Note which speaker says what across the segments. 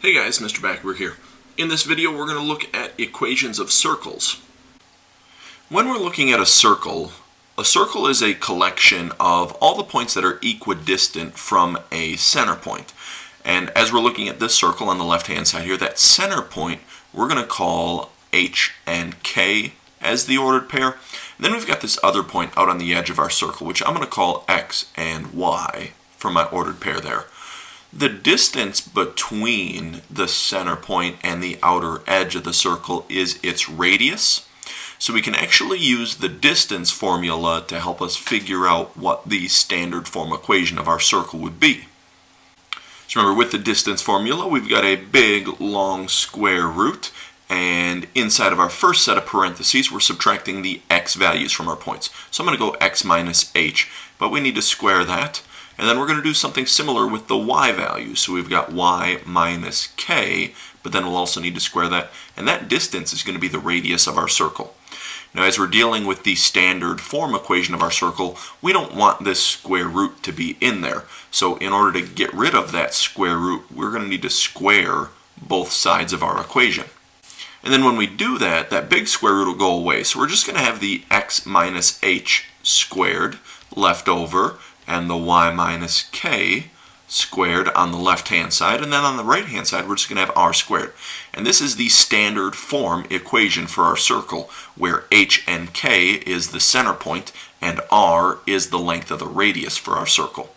Speaker 1: Hey guys, Mr. Backward here. In this video we're going to look at equations of circles. When we're looking at a circle is a collection of all the points that are equidistant from a center point. And as we're looking at this circle on the left hand side here, that center point we're going to call H and K as the ordered pair. And then we've got this other point out on the edge of our circle, which I'm going to call X and Y for my ordered pair there. The distance between the center point and the outer edge of the circle is its radius. So we can actually use the distance formula to help us figure out what the standard form equation of our circle would be. So remember, with the distance formula, we've got a big, long square root, and inside of our first set of parentheses, we're subtracting the x values from our points. So I'm going to go x minus h, but we need to square that. And then we're going to do something similar with the y value. So we've got y minus k, but then we'll also need to square that. And that distance is going to be the radius of our circle. Now, as we're dealing with the standard form equation of our circle, we don't want this square root to be in there. So in order to get rid of that square root, we're going to need to square both sides of our equation. And then when we do that, that big square root will go away. So we're just going to have the x minus h squared left over, and the y minus k squared on the left hand side, and then on the right hand side we're just going to have r squared. And this is the standard form equation for our circle, where h and k is the center point and r is the length of the radius for our circle.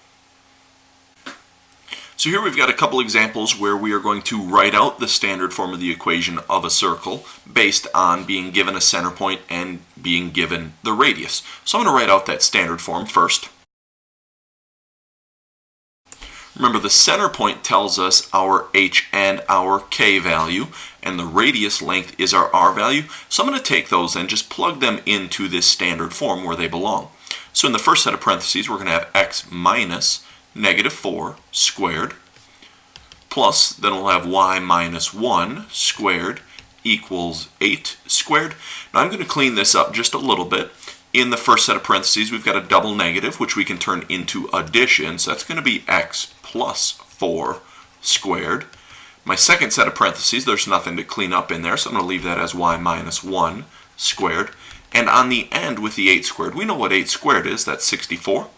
Speaker 1: So here we've got a couple examples where we are going to write out the standard form of the equation of a circle based on being given a center point and being given the radius. So I'm going to write out that standard form first. Remember, the center point tells us our h and our k value, and the radius length is our r value. So I'm going to take those and just plug them into this standard form where they belong. So in the first set of parentheses, we're going to have x minus negative 4 squared, plus, then we'll have y minus 1 squared equals 8 squared. Now I'm going to clean this up just a little bit. In the first set of parentheses, we've got a double negative, which we can turn into addition. So that's going to be x plus 4 squared. My second set of parentheses, there's nothing to clean up in there, so I'm going to leave that as y minus 1 squared. And on the end with the 8 squared, we know what 8 squared is. That's 64.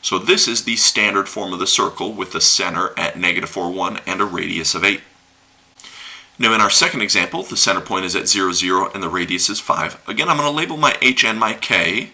Speaker 1: So this is the standard form of the circle with the center at negative 4, 1 and a radius of 8. Now in our second example, the center point is at 0, 0 and the radius is 5. Again, I'm going to label my h and my k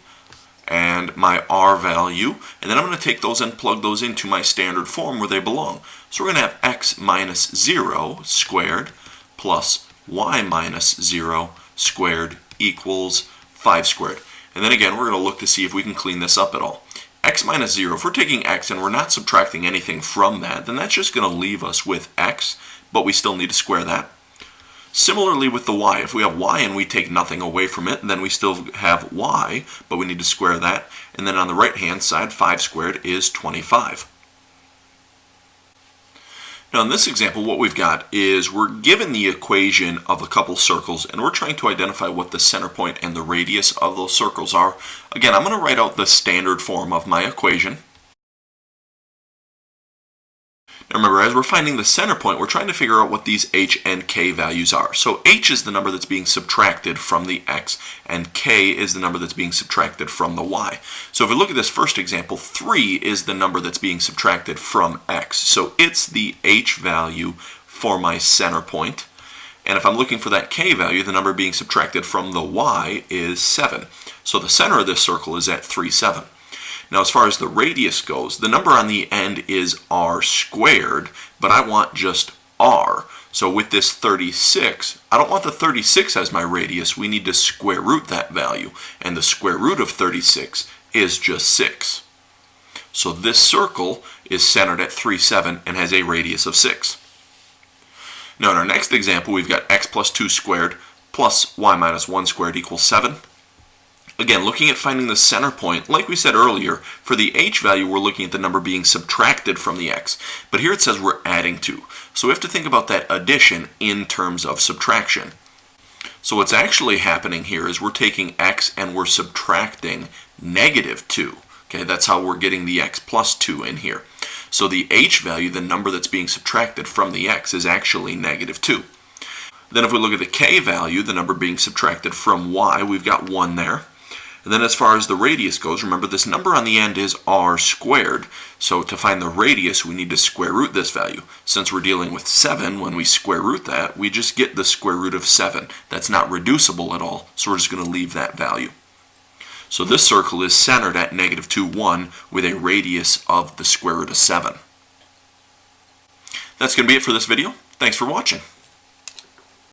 Speaker 1: and my r value, and then I'm going to take those and plug those into my standard form where they belong. So we're going to have x minus 0 squared plus y minus 0 squared equals 5 squared. And then again, we're going to look to see if we can clean this up at all. X minus 0, if we're taking x and we're not subtracting anything from that, then that's just going to leave us with x, but we still need to square that. Similarly with the y, if we have y and we take nothing away from it, then we still have y, but we need to square that. And then on the right hand side, 5 squared is 25. Now in this example, what we've got is we're given the equation of a couple circles, and we're trying to identify what the center point and the radius of those circles are. Again, I'm going to write out the standard form of my equation. Now remember, as we're finding the center point, we're trying to figure out what these h and k values are. So h is the number that's being subtracted from the x, and k is the number that's being subtracted from the y. So if we look at this first example, 3 is the number that's being subtracted from x. So it's the h value for my center point. And if I'm looking for that k value, the number being subtracted from the y is 7. So the center of this circle is at 3, 7. Now as far as the radius goes, the number on the end is r squared, but I want just r. So with this 36, I don't want the 36 as my radius. We need to square root that value, and the square root of 36 is just 6. So this circle is centered at 3, 7 and has a radius of 6. Now in our next example, we've got x plus 2 squared plus y minus 1 squared equals 7. Again, looking at finding the center point, like we said earlier, for the h value, we're looking at the number being subtracted from the x. But here it says we're adding 2. So we have to think about that addition in terms of subtraction. So what's actually happening here is we're taking x and we're subtracting negative 2. Okay, that's how we're getting the x plus 2 in here. So the h value, the number that's being subtracted from the x, is actually -2. Then if we look at the k value, the number being subtracted from y, we've got 1 there. And then as far as the radius goes, remember this number on the end is r squared. So to find the radius, we need to square root this value. Since we're dealing with 7, when we square root that, we just get the square root of 7. That's not reducible at all, so we're just going to leave that value. So this circle is centered at -2, 1 with a radius of the square root of 7. That's going to be it for this video. Thanks for watching.